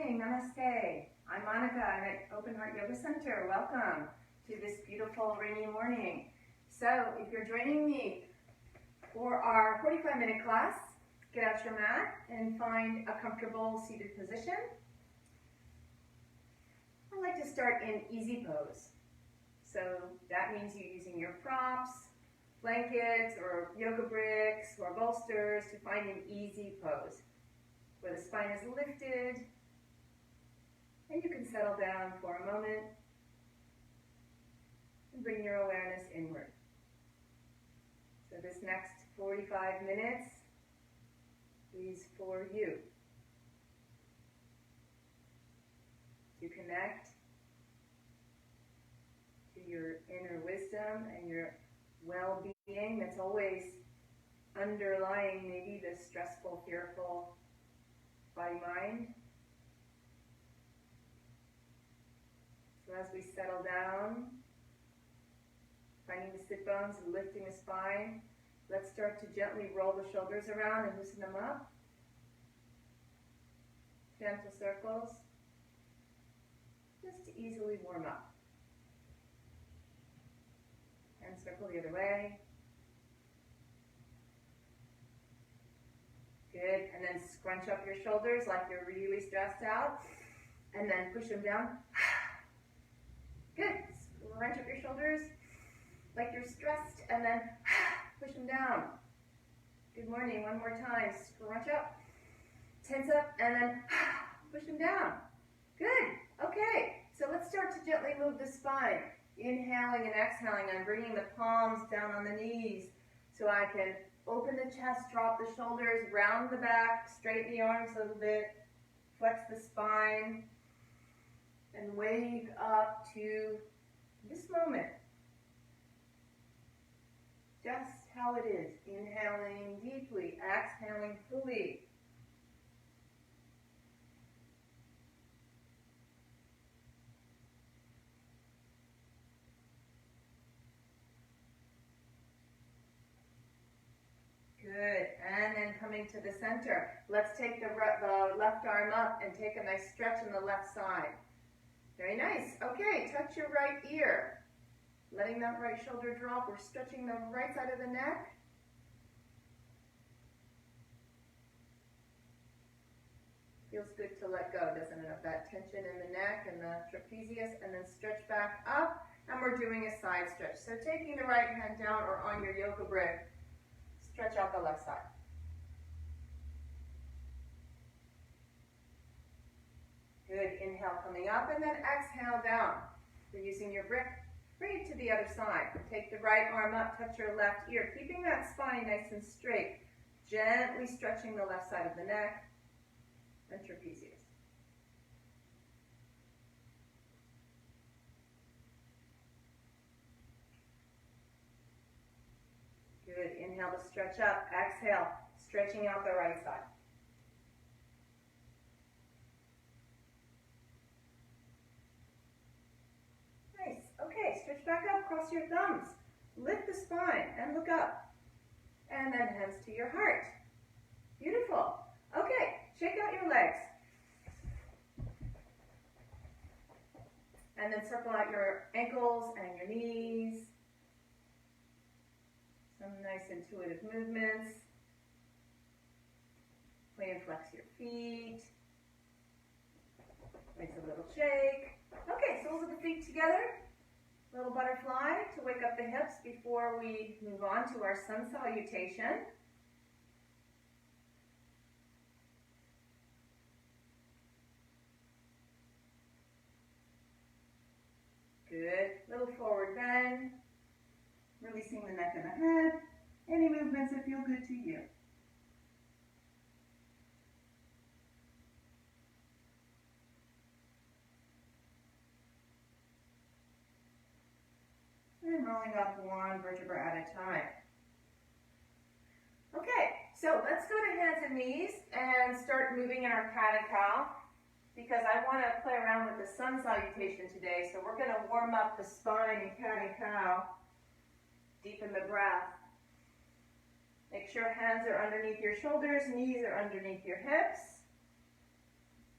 morning, namaste. I'm Monica, I'm at Open Heart Yoga Center. Welcome to this beautiful rainy morning. So if you're joining me for our 45-minute class, get out your mat and find a comfortable seated position. I like to start in easy pose. So that means you're using your props, blankets, or yoga bricks, or bolsters to find an easy pose, where the spine is lifted, and you can settle down for a moment and bring your awareness inward. So this next 45 minutes is for you to connect to your inner wisdom and your well-being that's always underlying maybe the stressful, fearful body-mind. So as we settle down, finding the sit bones and lifting the spine, let's start to gently roll the shoulders around and loosen them up. Gentle circles, just to easily warm up. And circle the other way. Good, and then scrunch up your shoulders like you're really stressed out, and then push them down. Good, scrunch up your shoulders like you're stressed, and then push them down. Good morning, one more time, scrunch up, tense up, and then push them down. Good, okay, so let's start to gently move the spine. Inhaling and exhaling, I'm bringing the palms down on the knees so I can open the chest, drop the shoulders, round the back, straighten the arms a little bit, flex the spine, and wake up to this moment. Just how it is. Inhaling deeply, exhaling fully. Good, and then coming to the center. Let's take the left arm up and take a nice stretch on the left side. Very nice. Okay, touch your right ear. Letting that right shoulder drop. We're stretching the right side of the neck. Feels good to let go, doesn't it, of that tension in the neck and the trapezius, and then stretch back up, and we're doing a side stretch. So taking the right hand down or on your yoga brick, stretch out the left side. Good, inhale coming up, and then exhale down. You're using your brick, bring it to the other side. Take the right arm up, touch your left ear, keeping that spine nice and straight. Gently stretching the left side of the neck and trapezius. Good, inhale to stretch up, exhale, stretching out the right side. Nice, okay, stretch back up, cross your thumbs, lift the spine and look up, and then hands to your heart. Beautiful, okay, shake out your legs, and then circle out your ankles and your knees. Some nice intuitive movements. Play and flex your feet. Nice a little shake. Okay, soles of the feet together. Little butterfly to wake up the hips before we move on to our sun salutation. Good. Little forward bend. Releasing the neck and the head. Any movements that feel good to you. And rolling up one vertebra at a time. Okay, so let's go to hands and knees and start moving in our cat and cow, because I want to play around with the sun salutation today. So we're going to warm up the spine in cat and cow. Deepen the breath. Make sure hands are underneath your shoulders, knees are underneath your hips.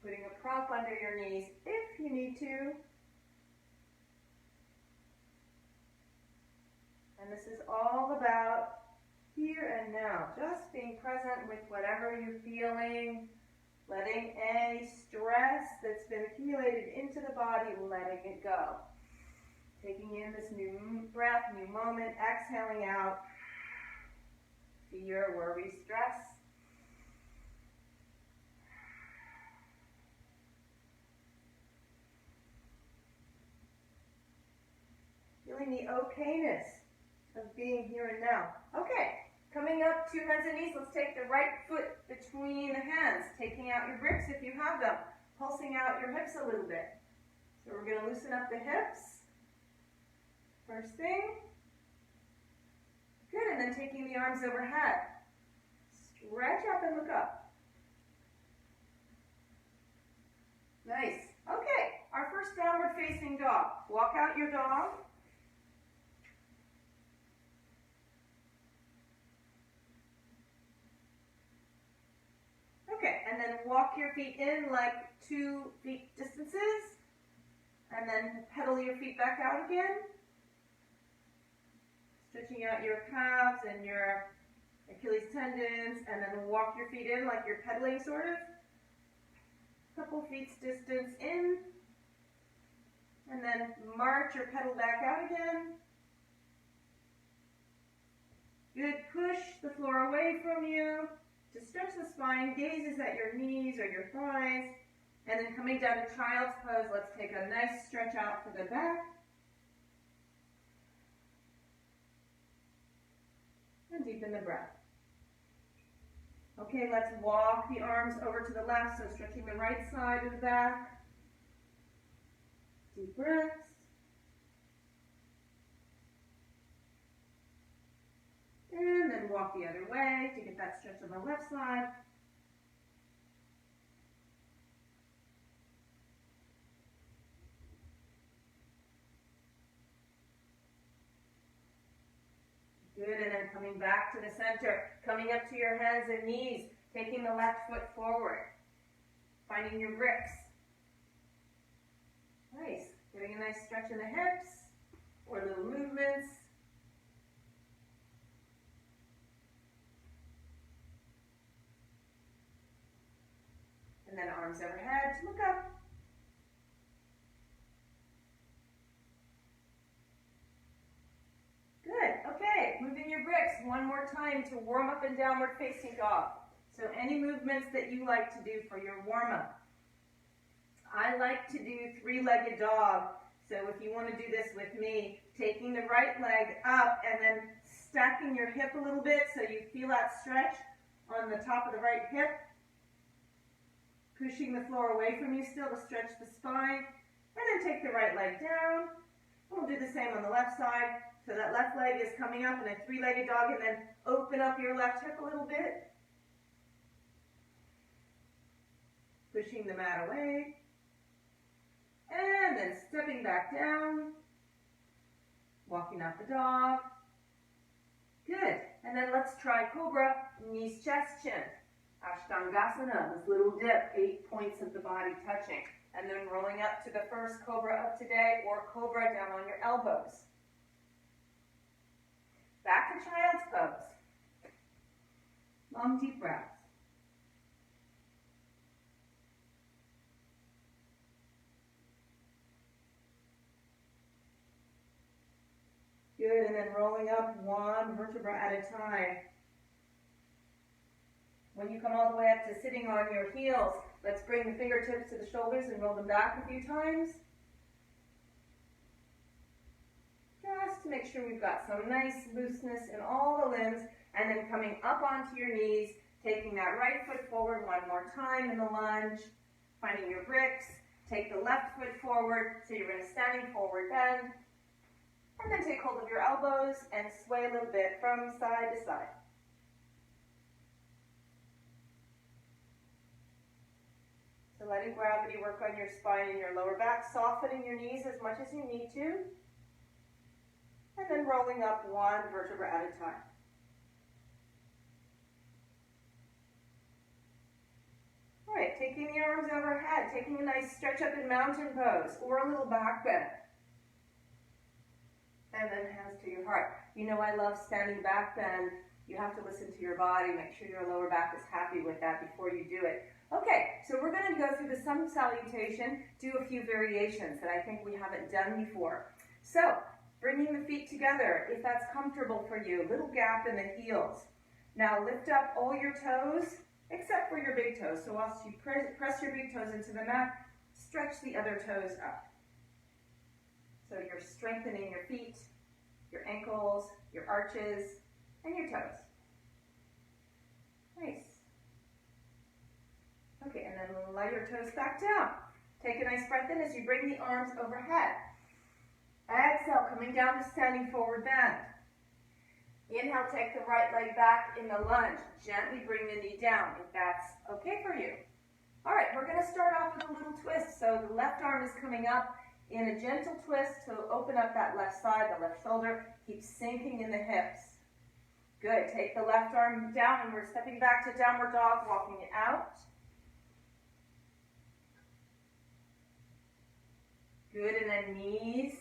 Putting a prop under your knees if you need to. And this is all about here and now, just being present with whatever you're feeling, letting any stress that's been accumulated into the body, letting it go. Taking in this new breath, new moment, exhaling out fear, worry, stress. Feeling the okayness of being here and now. Okay, coming up to hands and knees, let's take the right foot between the hands, taking out your bricks if you have them, pulsing out your hips a little bit. So we're going to loosen up the hips. First thing. Good, and then taking the arms overhead. Stretch up and look up. Nice. Okay, our first downward facing dog. Walk out your dog. Okay, and then walk your feet in like 2 feet distances, and then pedal your feet back out again. Stretching out your calves and your Achilles tendons, and then walk your feet in like you're pedaling sort of. Couple feet's distance in, and then march or pedal back out again. Good, push the floor away from you. To stretch the spine, gazes at your knees or your thighs, and then coming down to child's pose, let's take a nice stretch out for the back. And deepen the breath. Okay, let's walk the arms over to the left, so stretching the right side of the back. Deep breaths. And then walk the other way to get that stretch on the left side. Good, and then coming back to the center, coming up to your hands and knees, taking the left foot forward, finding your bricks. Nice, getting a nice stretch in the hips, or little movements. And then arms overhead to look up. Good, okay, moving your bricks one more time to warm up in downward facing dog. So any movements that you like to do for your warm up. I like to do 3-legged dog. So if you want to do this with me, taking the right leg up and then stacking your hip a little bit so you feel that stretch on the top of the right hip. Pushing the floor away from you still to stretch the spine. And then take the right leg down. We'll do the same on the left side. So that left leg is coming up in a 3-legged dog, and then open up your left hip a little bit. Pushing the mat away. And then stepping back down. Walking out the dog. Good. And then let's try Cobra, knees, chest, chin. Ashtangasana, this little dip, 8 points of the body touching. And then rolling up to the first Cobra of today, or Cobra down on your elbows. Back to child's pose. Long, deep breaths. Good, and then rolling up 1 vertebra at a time. When you come all the way up to sitting on your heels, let's bring the fingertips to the shoulders and roll them back a few times. Just to make sure we've got some nice looseness in all the limbs, and then coming up onto your knees, taking that right foot forward 1 more time in the lunge, finding your bricks, take the left foot forward, so you're in a standing forward bend, and then take hold of your elbows and sway a little bit from side to side. So letting gravity work on your spine and your lower back, softening your knees as much as you need to. And then rolling up 1 vertebra at a time. All right, taking the arms overhead, taking a nice stretch up in mountain pose or a little back bend. And then hands to your heart. You know I love standing back bend. You have to listen to your body, make sure your lower back is happy with that before you do it. Okay, so we're going to go through the sun salutation, do a few variations that I think we haven't done before. So, bringing the feet together, if that's comfortable for you, little gap in the heels. Now lift up all your toes, except for your big toes. So whilst you press your big toes into the mat, stretch the other toes up. So you're strengthening your feet, your ankles, your arches, and your toes. Nice. Okay, and then lay your toes back down. Take a nice breath in as you bring the arms overhead. Exhale, coming down to standing forward bend. Inhale, take the right leg back in the lunge. Gently bring the knee down if that's okay for you. All right, we're going to start off with a little twist. So the left arm is coming up in a gentle twist to open up that left side, the left shoulder. Keep sinking in the hips. Good. Take the left arm down and we're stepping back to downward dog, walking it out. Good, and then knees,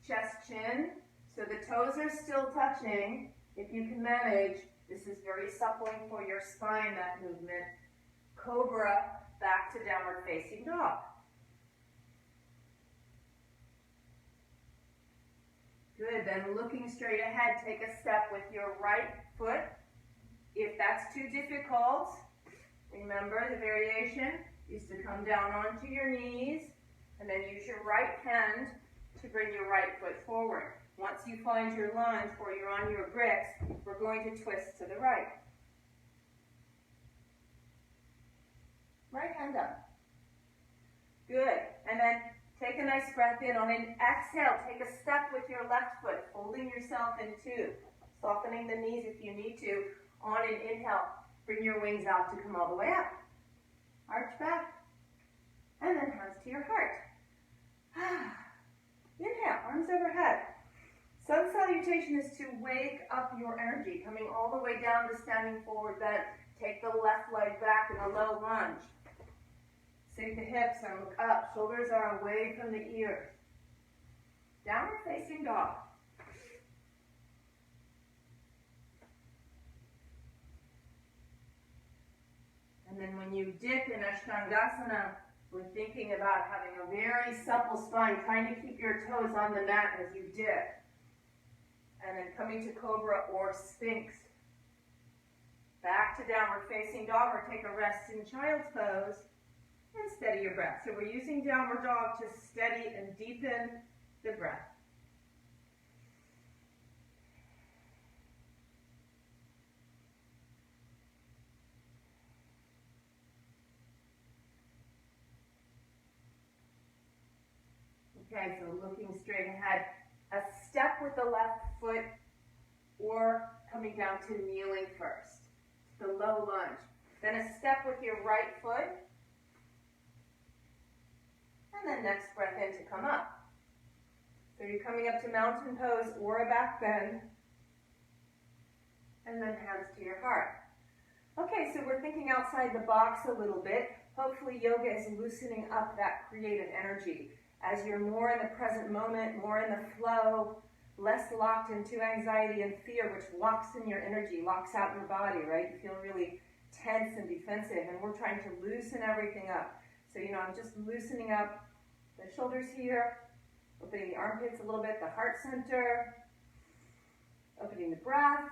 chest, chin. So the toes are still touching. If you can manage, this is very suppling for your spine, that movement. Cobra, back to downward facing dog. Good, then looking straight ahead, take a step with your right foot. If that's too difficult, remember the variation is to come down onto your knees and then use your right hand to bring your right foot forward. Once you find your lunge or you're on your bricks, we're going to twist to the right. Right hand up. Good. And then take a nice breath in. On an exhale, take a step with your left foot, folding yourself in two, softening the knees if you need to. On an inhale, bring your wings out to come all the way up. Arch back. And then hands to your heart. Inhale, arms overhead. Sun salutation is to wake up your energy, coming all the way down to standing forward bend. Take the left leg back in a low lunge. Sink the hips and look up. Shoulders are away from the ears. Downward facing dog. And then when you dip in Ashtangasana, we're thinking about having a very supple spine, trying to keep your toes on the mat as you dip. And then coming to Cobra or Sphinx. Back to downward facing dog or take a rest in child's pose and steady your breath. So we're using downward dog to steady and deepen the breath. Okay, so looking straight ahead. A step with the left foot or coming down to kneeling first. The low lunge. Then a step with your right foot. And then next breath in to come up. So you're coming up to mountain pose or a back bend. And then hands to your heart. Okay, so we're thinking outside the box a little bit. Hopefully yoga is loosening up that creative energy. As you're more in the present moment, more in the flow, less locked into anxiety and fear, which locks in your energy, locks out your body, right? You feel really tense and defensive, and we're trying to loosen everything up. So, I'm just loosening up the shoulders here, opening the armpits a little bit, the heart center, opening the breath,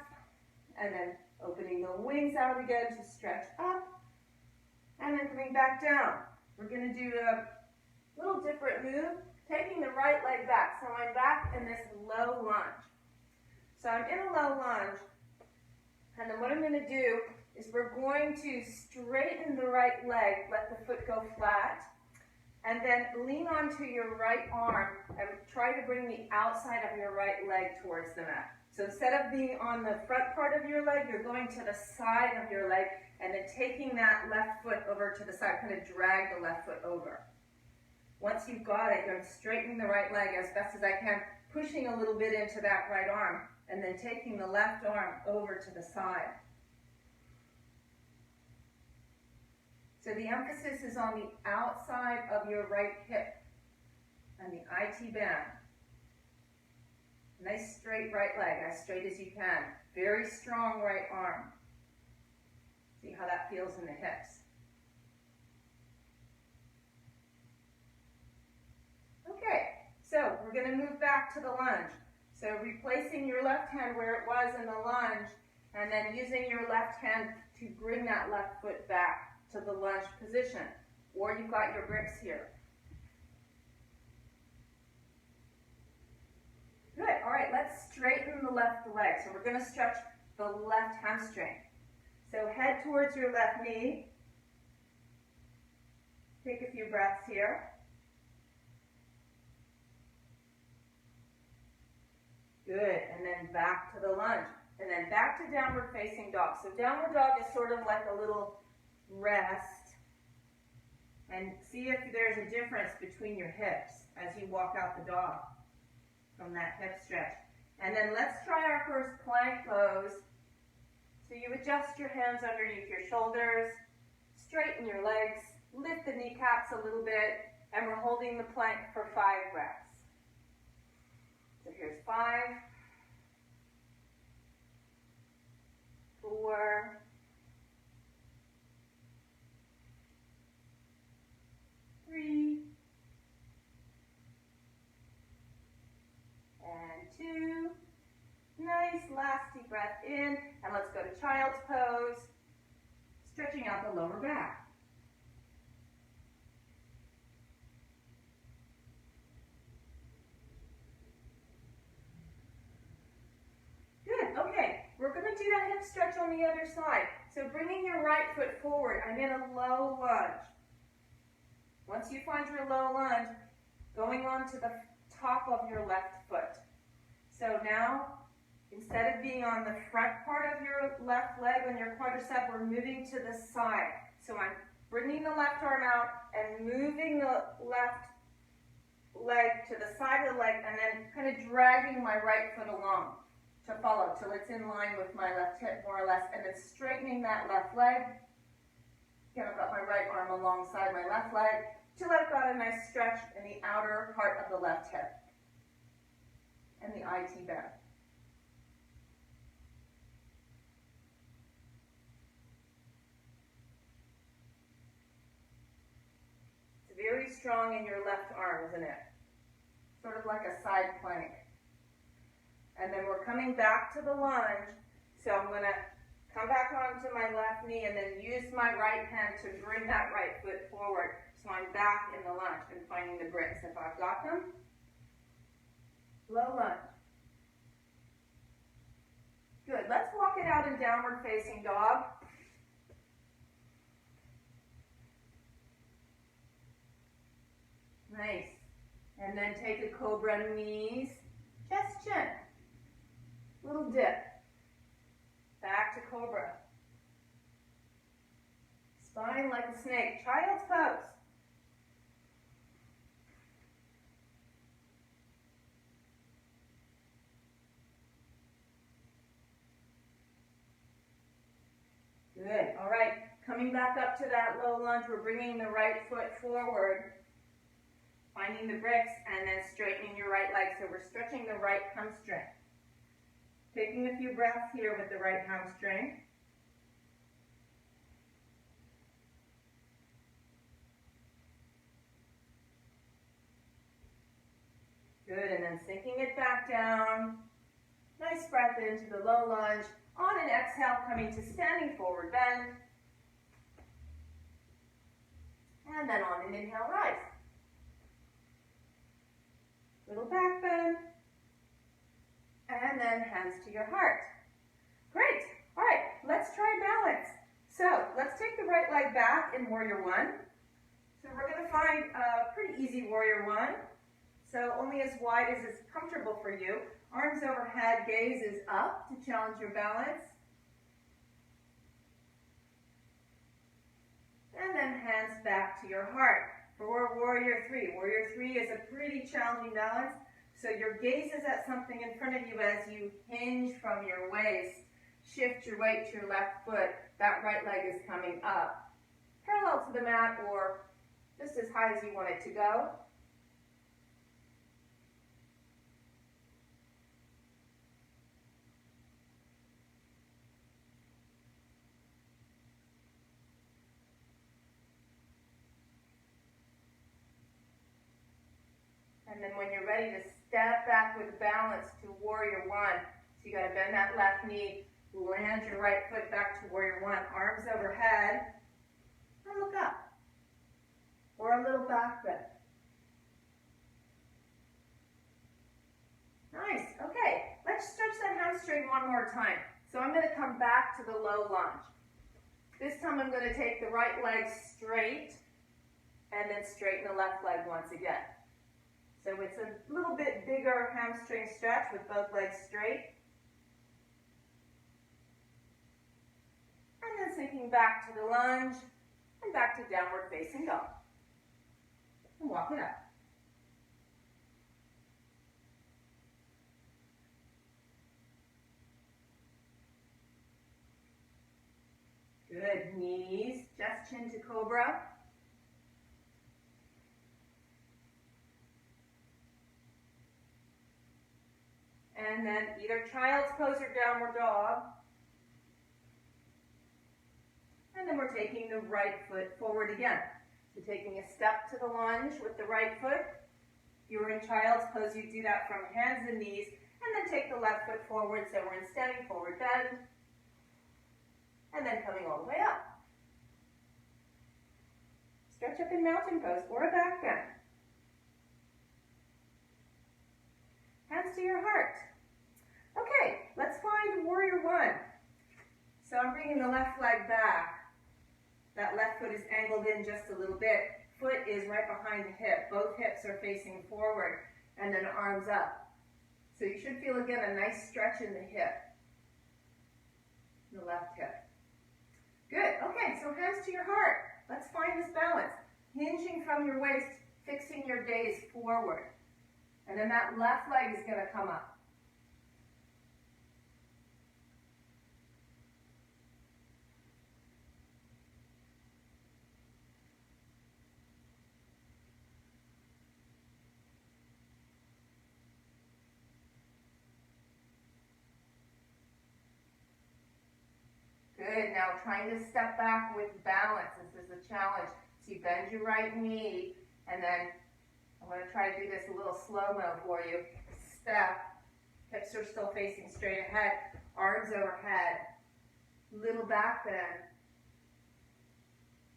and then opening the wings out again to stretch up, and then coming back down. We're going to do a little different move, taking the right leg back. So I'm back in this low lunge. So I'm in a low lunge, and then what I'm going to do is we're going to straighten the right leg, let the foot go flat, and then lean onto your right arm and try to bring the outside of your right leg towards the mat. So instead of being on the front part of your leg, you're going to the side of your leg and then taking that left foot over to the side, kind of drag the left foot over. Once you've got it, I'm straightening the right leg as best as I can, pushing a little bit into that right arm, and then taking the left arm over to the side. So So the emphasis is on the outside of your right hip and the IT band. Nice straight right leg, as straight as you can. Very strong right arm. See how that feels in the hips. Okay, so we're going to move back to the lunge. So replacing your left hand where it was in the lunge, and then using your left hand to bring that left foot back to the lunge position. Or you've got your grips here. Good, all right, let's straighten the left leg. So we're going to stretch the left hamstring. So head towards your left knee. Take a few breaths here. Good, and then back to the lunge. And then back to downward facing dog. So downward dog is sort of like a little rest. And see if there's a difference between your hips as you walk out the dog from that hip stretch. And then let's try our first plank pose. So you adjust your hands underneath your shoulders, straighten your legs, lift the kneecaps a little bit, and we're holding the plank for 5 breaths. So here's 5, 4, 3, and 2. Nice, last deep breath in, and let's go to child's pose, stretching out the lower back. Good, okay, we're going to do that hip stretch on the other side. So bringing your right foot forward, I'm in a low lunge. Once you find your low lunge, going on to the top of your left foot. So now, instead of being on the front part of your left leg on your quadricep, we're moving to the side. So I'm bringing the left arm out and moving the left leg to the side of the leg and then kind of dragging my right foot along to follow till it's in line with my left hip more or less, and then straightening that left leg. Again, I've got my right arm alongside my left leg till I've got a nice stretch in the outer part of the left hip and the IT band. Very strong in your left arm, isn't it? Sort of like a side plank. And then we're coming back to the lunge. So I'm going to come back onto my left knee and then use my right hand to bring that right foot forward. So I'm back in the lunge and finding the bricks if I've got them. Low lunge. Good. Let's walk it out in downward facing dog. Nice. And then take a cobra, knees, chest, chin. Little dip. Back to cobra. Spine like a snake. Child's pose. Good. All right. Coming back up to that low lunge, we're bringing the right foot forward. Finding the bricks and then straightening your right leg. So we're stretching the right hamstring. Taking a few breaths here with the right hamstring. Good, and then sinking it back down. Nice breath into the low lunge. On an exhale, coming to standing forward bend. And then on an inhale, rise. Little back bend, and then hands to your heart. Great. All right, let's try balance. So let's take the right leg back in Warrior One. So we're going to find a pretty easy Warrior One. So only as wide as is comfortable for you. Arms overhead, gaze is up to challenge your balance. And then hands back to your heart. For Warrior Three. Warrior Three is a pretty challenging balance. So your gaze is at something in front of you as you hinge from your waist. Shift your weight to your left foot. That right leg is coming up. parallel to the mat or just as high as you want it to go. And then when you're ready to step back with balance to warrior one, so you got to bend that left knee, land your right foot back to warrior one, arms overhead, and look up. Or a little back bend. Nice, okay. Let's stretch that hamstring one more time. So I'm going to come back to the low lunge. This time I'm going to take the right leg straight and then straighten the left leg once again. So it's a little bit bigger hamstring stretch with both legs straight. And then sinking back to the lunge and back to downward facing dog. And walk it up. Good. Knees, chest, chin to cobra. And then either child's pose or downward dog. And then we're taking the right foot forward again. So taking a step to the lunge with the right foot. If you were in child's pose, you do that from hands and knees. And then take the left foot forward, so we're in standing forward bend. And then coming all the way up. Stretch up in mountain pose or a back bend. Hands to your heart. Okay, let's find warrior one. So I'm bringing the left leg back. That left foot is angled in just a little bit. Foot is right behind the hip. Both hips are facing forward and then arms up. So you should feel again a nice stretch in the hip. The left hip. Good, okay, so hands to your heart. Let's find this balance. Hinging from your waist, fixing your gaze forward. And then that left leg is going to come up. Good, now trying to step back with balance. This is a challenge. So you bend your right knee, and then I'm going to try to do this a little slow-mo for you. Step, hips are still facing straight ahead, arms overhead, little back bend.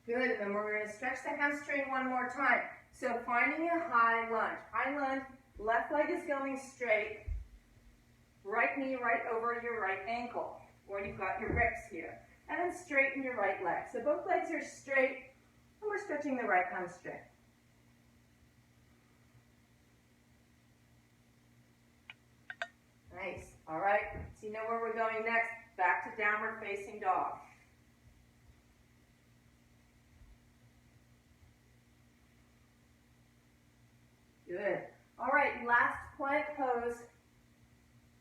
Good, and then we're going to stretch the hamstring one more time. So finding a high lunge. High lunge, left leg is going straight, right knee right over your right ankle, where you've got your grips here. And then straighten your right leg. So both legs are straight, and we're stretching the right hamstring. Nice. All right. So you know where we're going next. Back to downward facing dog. Good. All right. Last plank pose,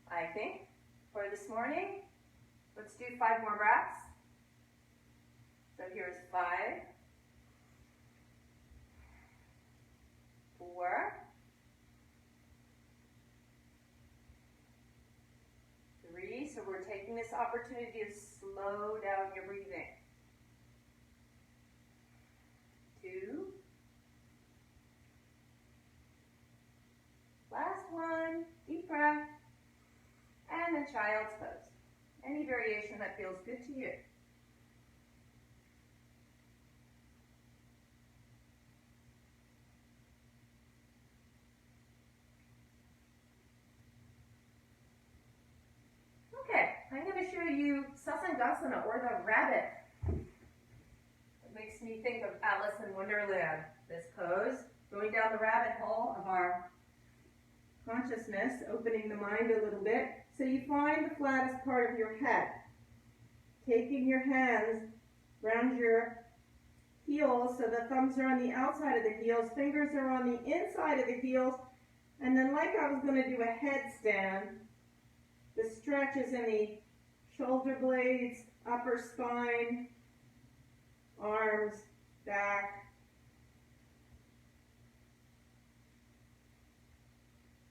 I think, for this morning. Let's do 5 more breaths. So here's 5, 4, 3. So we're taking this opportunity to slow down your breathing. 2. Last one. Deep breath. And then child's pose. Any variation that feels good to you. Okay, I'm going to show you Sasangasana, or the rabbit. It makes me think of Alice in Wonderland, this pose. Going down the rabbit hole of our consciousness, opening the mind a little bit. So you find the flattest part of your head. Taking your hands around your heels, so the thumbs are on the outside of the heels, fingers are on the inside of the heels, and then like I was going to do a headstand, the stretch is in the shoulder blades, upper spine, arms, back.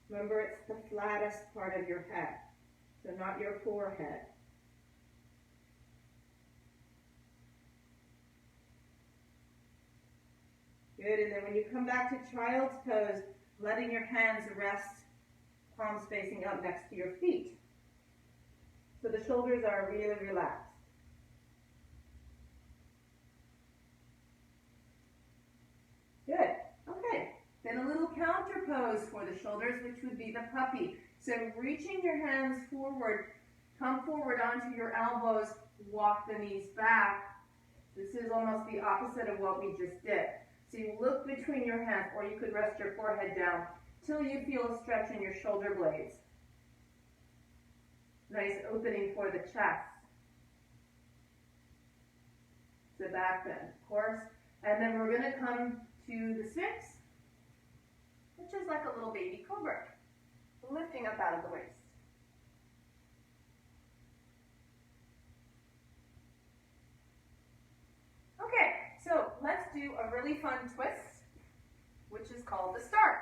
Remember, it's the flattest part of your head, so not your forehead. Good, and then when you come back to child's pose, letting your hands rest, palms facing up next to your feet. So the shoulders are really relaxed. Good. Okay. Then a little counter pose for the shoulders, which would be the puppy. So reaching your hands forward, come forward onto your elbows, walk the knees back. This is almost the opposite of what we just did. So you look between your hands, or you could rest your forehead down till you feel a stretch in your shoulder blades. Nice opening for the chest. The back bend, of course. And then we're going to come to the Sphinx, which is like a little baby cobra, lifting up out of the waist. Okay, so let's do a really fun twist, which is called the star.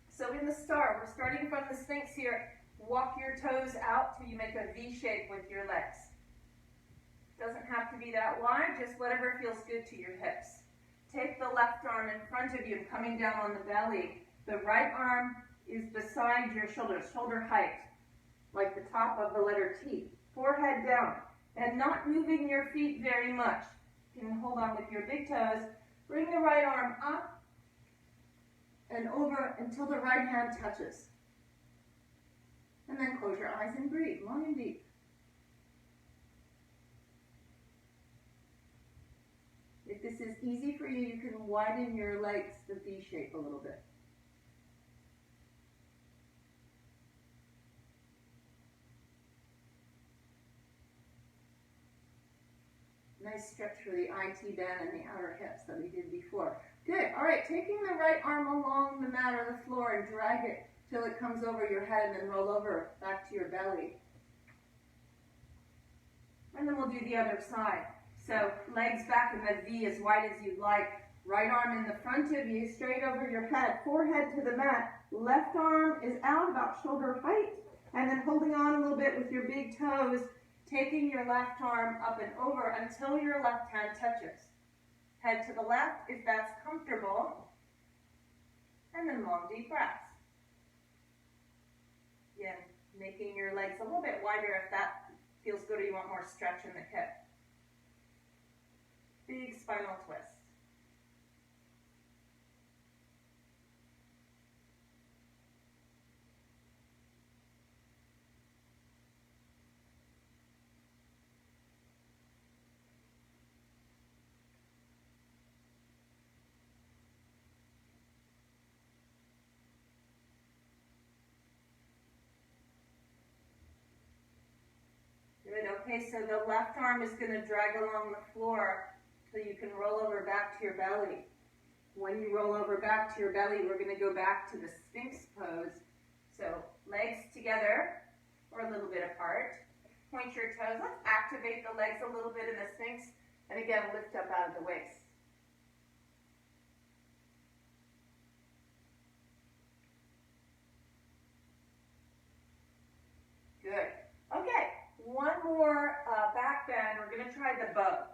So in the star, we're starting from the Sphinx here. Walk your toes out till you make a V shape with your legs. Doesn't have to be that wide, just whatever feels good to your hips. Take the left arm in front of you, coming down on the belly. The right arm is beside your shoulders, shoulder height, like the top of the letter T. Forehead down, and not moving your feet very much. You can hold on with your big toes. Bring the right arm up and over until the right hand touches. And then close your eyes and breathe, long and deep. If this is easy for you, you can widen your legs, the V shape, a little bit. Nice stretch for the IT band and the outer hips that we did before. Good. All right, taking the right arm along the mat or the floor and drag it till it comes over your head and then roll over back to your belly. And then we'll do the other side. So legs back in the V as wide as you'd like. Right arm in the front of you, straight over your head, forehead to the mat. Left arm is out about shoulder height. And then holding on a little bit with your big toes, taking your left arm up and over until your left hand touches. Head to the left if that's comfortable. And then long, deep breaths. Again, making your legs a little bit wider if that feels good or you want more stretch in the hip. Big spinal twist. Good. Okay, so the left arm is going to drag along the floor so you can roll over back to your belly. When you roll over back to your belly, we're going to go back to the Sphinx pose. So legs together or a little bit apart. Point your toes. Let's activate the legs a little bit in the Sphinx. And again, lift up out of the waist. Good. Okay, one more back bend. We're going to try the bow.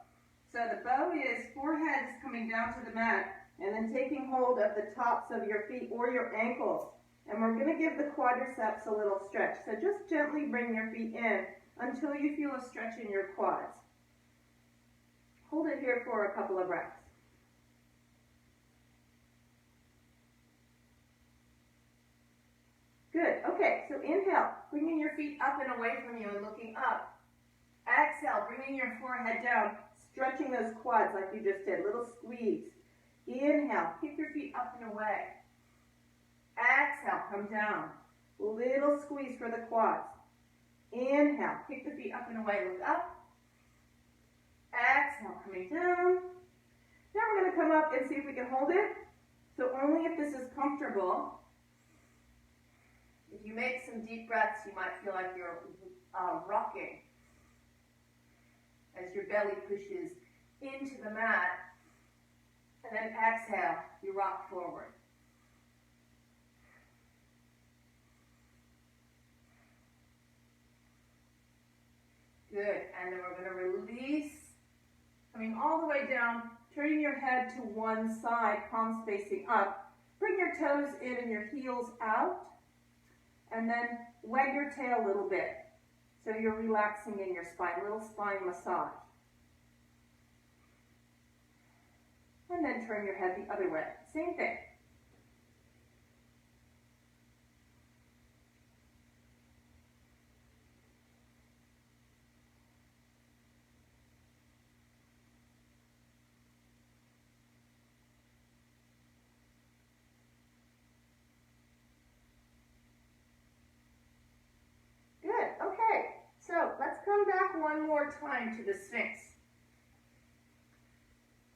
So the bow is forehead is coming down to the mat and then taking hold of the tops of your feet or your ankles. And we're going to give the quadriceps a little stretch. So just gently bring your feet in until you feel a stretch in your quads. Hold it here for a couple of breaths. Good. Okay, so inhale, bringing your feet up and away from you and looking up. Exhale, bringing your forehead down, stretching those quads like you just did. Little squeeze. Inhale, kick your feet up and away. Exhale, come down. Little squeeze for the quads. Inhale, kick the feet up and away. Look up. Exhale, coming down. Now we're going to come up and see if we can hold it. So only if this is comfortable. If you make some deep breaths, you might feel like you're rocking as your belly pushes into the mat. And then exhale, you rock forward. Good, and then we're going to release, coming all the way down, turning your head to one side, palms facing up. Bring your toes in and your heels out, and then wag your tail a little bit. So you're relaxing in your spine, little spine massage. And then turn your head the other way. Same thing. Good, okay. So let's come back one more time to the Sphinx.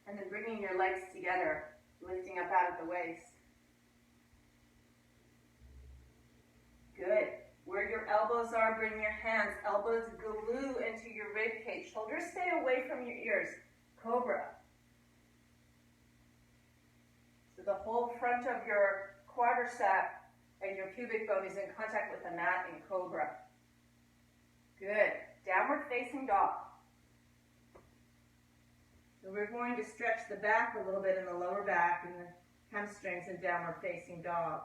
And then bringing your legs together, lifting up out of the waist. Good. Where your elbows are, bring your hands. Elbows glue into your rib cage. Shoulders stay away from your ears. Cobra. So the whole front of your quadricep and your pubic bone is in contact with the mat in Cobra. Good. Downward facing dog. So we're going to stretch the back a little bit in the lower back and the hamstrings in downward facing dog.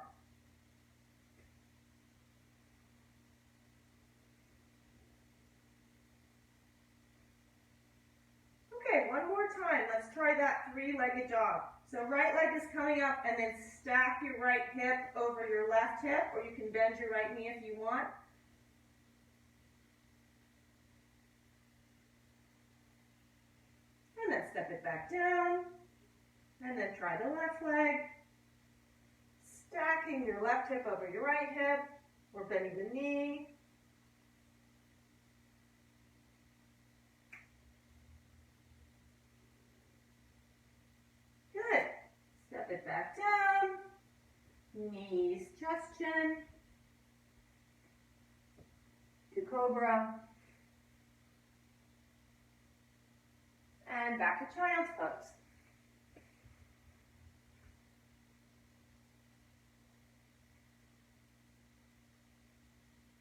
Okay, one more time. Let's try that three-legged dog. So right leg is coming up, and then stack your right hip over your left hip, or you can bend your right knee if you want. And then step it back down, and then try the left leg. Stacking your left hip over your right hip, or bending the knee. Good. Step it back down. Knees, chest, chin. To Cobra. And back to child's pose.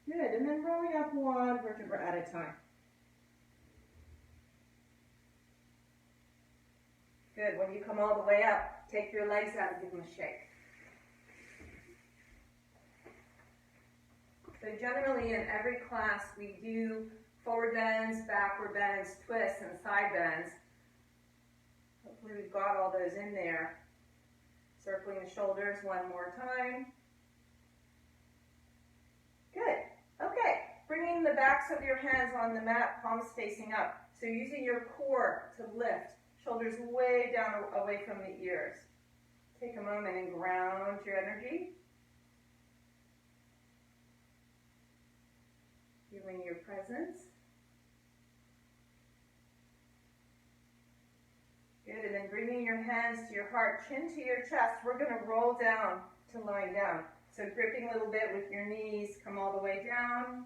Good, and then rolling up one vertebra at a time. Good, when you come all the way up, take your legs out and give them a shake. So generally in every class we do forward bends, backward bends, twists, and side bends. Hopefully we've got all those in there. Circling the shoulders one more time. Good. Okay. Bringing the backs of your hands on the mat, palms facing up. So using your core to lift. Shoulders way down away from the ears. Take a moment and ground your energy. Feeling your presence. Good, and then bringing your hands to your heart, chin to your chest. We're going to roll down to lying down. So gripping a little bit with your knees, come all the way down.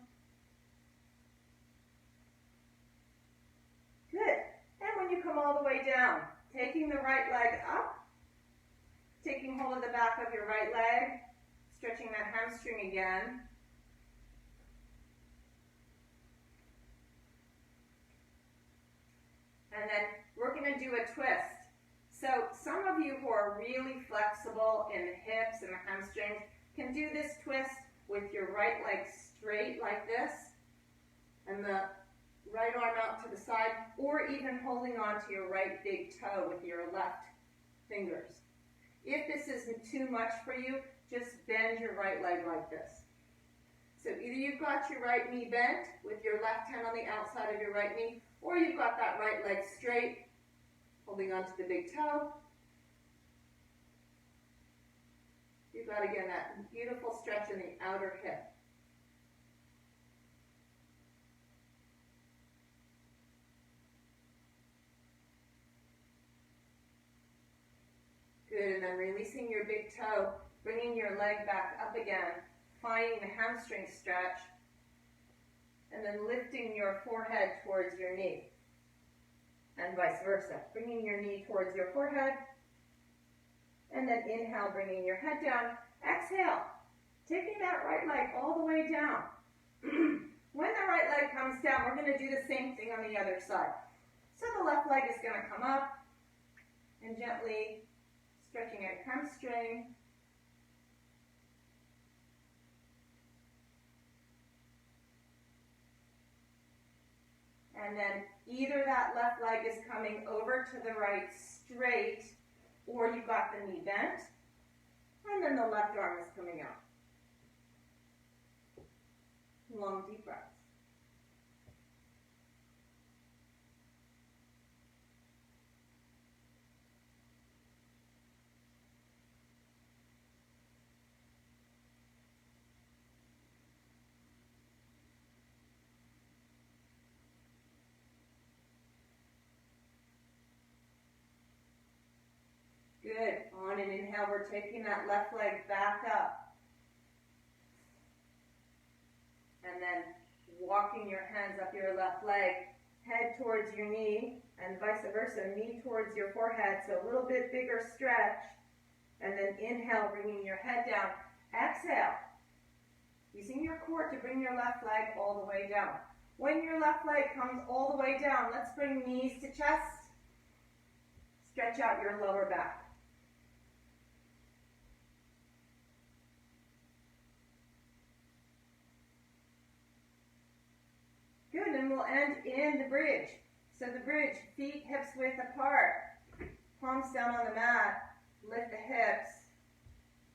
Good. And when you come all the way down, taking the right leg up, taking hold of the back of your right leg, stretching that hamstring again. And then we're going to do a twist. So some of you who are really flexible in the hips and the hamstrings can do this twist with your right leg straight like this, and the right arm out to the side, or even holding on to your right big toe with your left fingers. If this isn't too much for you, just bend your right leg like this. So either you've got your right knee bent with your left hand on the outside of your right knee, or you've got that right leg straight, holding on to the big toe. You've got, again, that beautiful stretch in the outer hip. Good, and then releasing your big toe, bringing your leg back up again, finding the hamstring stretch, and then lifting your forehead towards your knee, and vice versa. Bringing your knee towards your forehead, And then inhale, bringing your head down. Exhale, taking that right leg all the way down. When the right leg comes down, we're going to do the same thing on the other side. So the left leg is going to come up and gently stretching a hamstring. And then either that left leg is coming over to the right straight, or you got the knee bent, and then the left arm is coming out. Long, deep breaths. Good. On an inhale, we're taking that left leg back up. And then walking your hands up your left leg, head towards your knee, and vice versa, knee towards your forehead. So a little bit bigger stretch. And then inhale, bringing your head down. Exhale, using your core to bring your left leg all the way down. When your left leg comes all the way down, let's bring knees to chest. Stretch out your lower back. Good, and we'll end in the bridge. So the bridge, feet, hips width apart, palms down on the mat, lift the hips,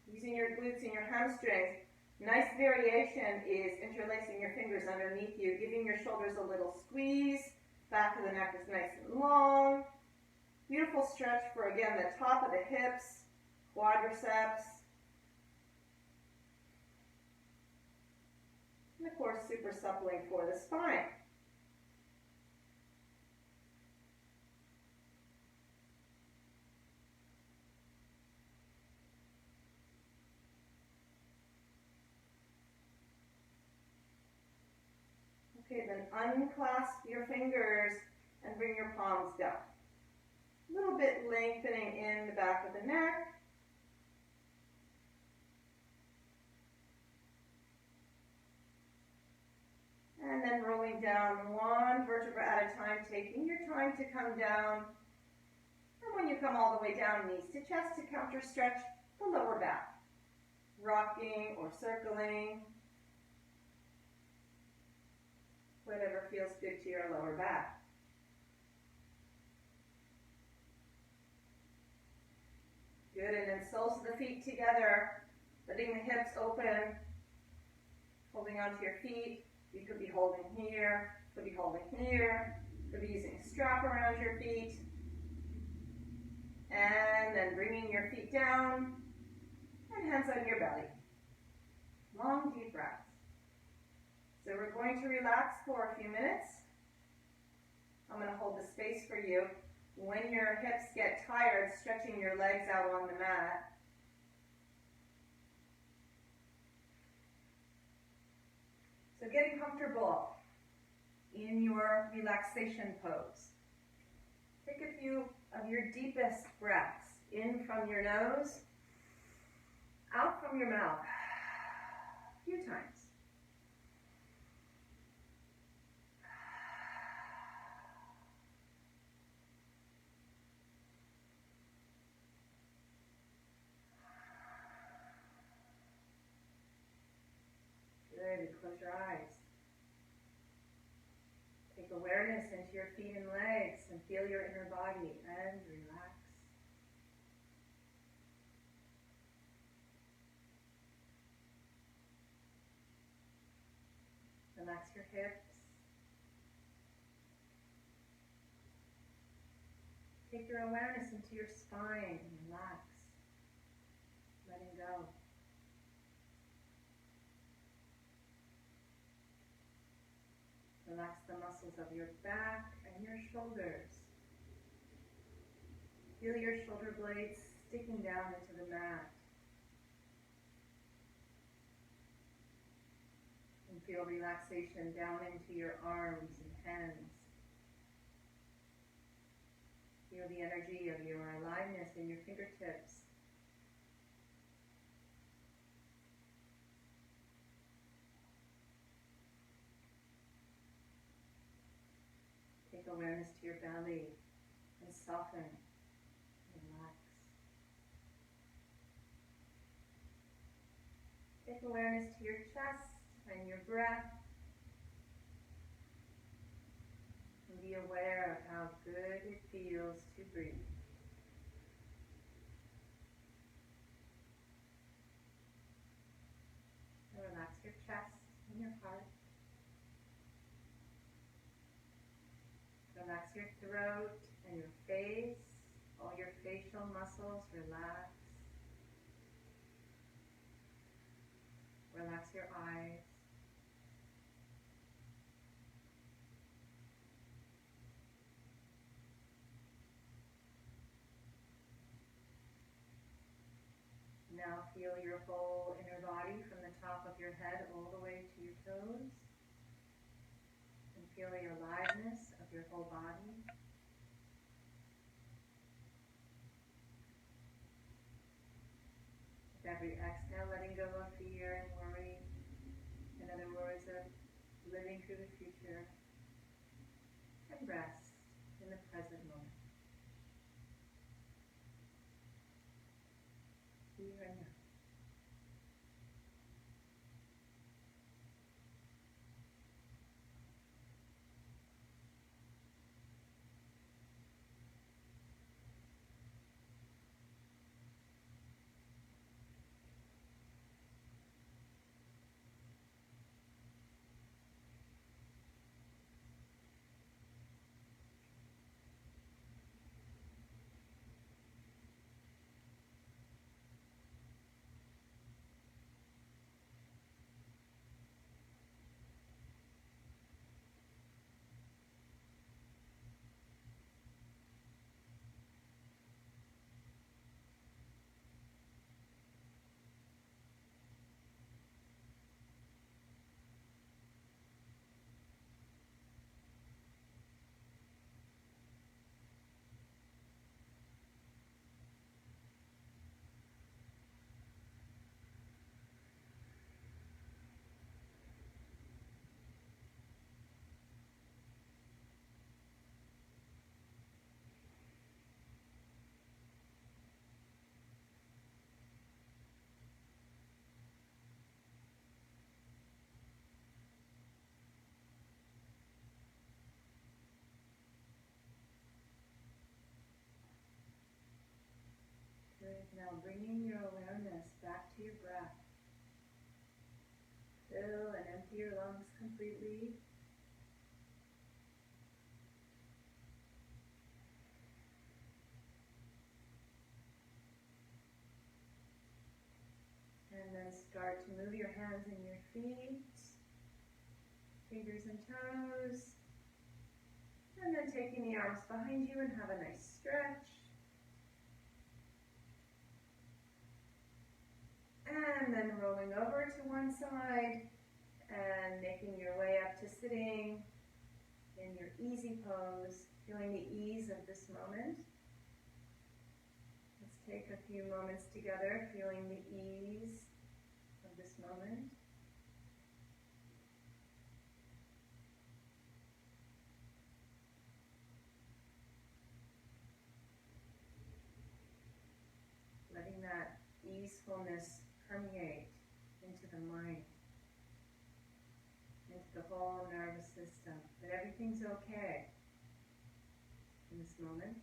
using your glutes and your hamstrings. Nice variation is interlacing your fingers underneath you, giving your shoulders a little squeeze, back of the neck is nice and long. Beautiful stretch for, again, the top of the hips, quadriceps, and of course, super suppling for the spine. Okay, then unclasp your fingers and bring your palms down. A little bit lengthening in the back of the neck. And then rolling down one vertebra at a time, taking your time to come down. And when you come all the way down, knees to chest to counter stretch the lower back. Rocking or circling. Whatever feels good to your lower back. Good, and then soles of the feet together, letting the hips open, holding onto your feet. You could be holding here, could be holding here, could be using a strap around your feet. And then bringing your feet down, and hands on your belly. Long, deep breaths. So we're going to relax for a few minutes. I'm going to hold the space for you. When your hips get tired, stretching your legs out on the mat. So getting comfortable in your relaxation pose. Take a few of your deepest breaths in from your nose, out from your mouth. A few times. Good, close your eyes. Take awareness into your feet and legs and feel your inner body and relax. Relax your hips. Take your awareness into your spine and relax. Letting go. Relax the muscles of your back and your shoulders. Feel your shoulder blades sticking down into the mat. And feel relaxation down into your arms and hands. Feel the energy of your aliveness in your fingertips Take awareness to your belly and soften, relax. Take awareness to your chest and your breath. And be aware of how good it feels to breathe. And relax your chest and your heart. Relax your throat and your face. All your facial muscles relax. Relax your eyes. Now feel your whole inner body from the top of your head all the way to your toes. And feel the aliveness of your whole body. With every exhale, letting go of fear and worry. In other words, of living through the future. And rest in the present moment. Here and now. Good. Now bringing your awareness back to your breath. Fill and empty your lungs completely. And then start to move your hands and your feet, fingers and toes. And then taking the arms behind you and have a nice stretch. And then rolling over to one side and making your way up to sitting in your easy pose, feeling the ease of this moment. Let's take a few moments together, feeling the ease of this moment. Letting that easefulness permeate into the mind, into the whole nervous system, that everything's okay in this moment.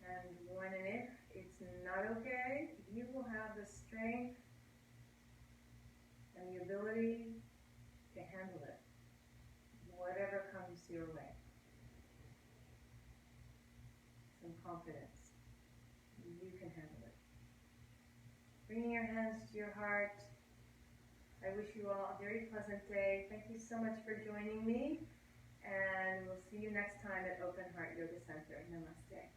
And when and if it's not okay, you will have the strength and the ability to handle it, whatever comes your way. Some confidence. You can handle it. Bringing your hands to your heart. I wish you all a very pleasant day. Thank you so much for joining me. And we'll see you next time at Open Heart Yoga Center. Namaste.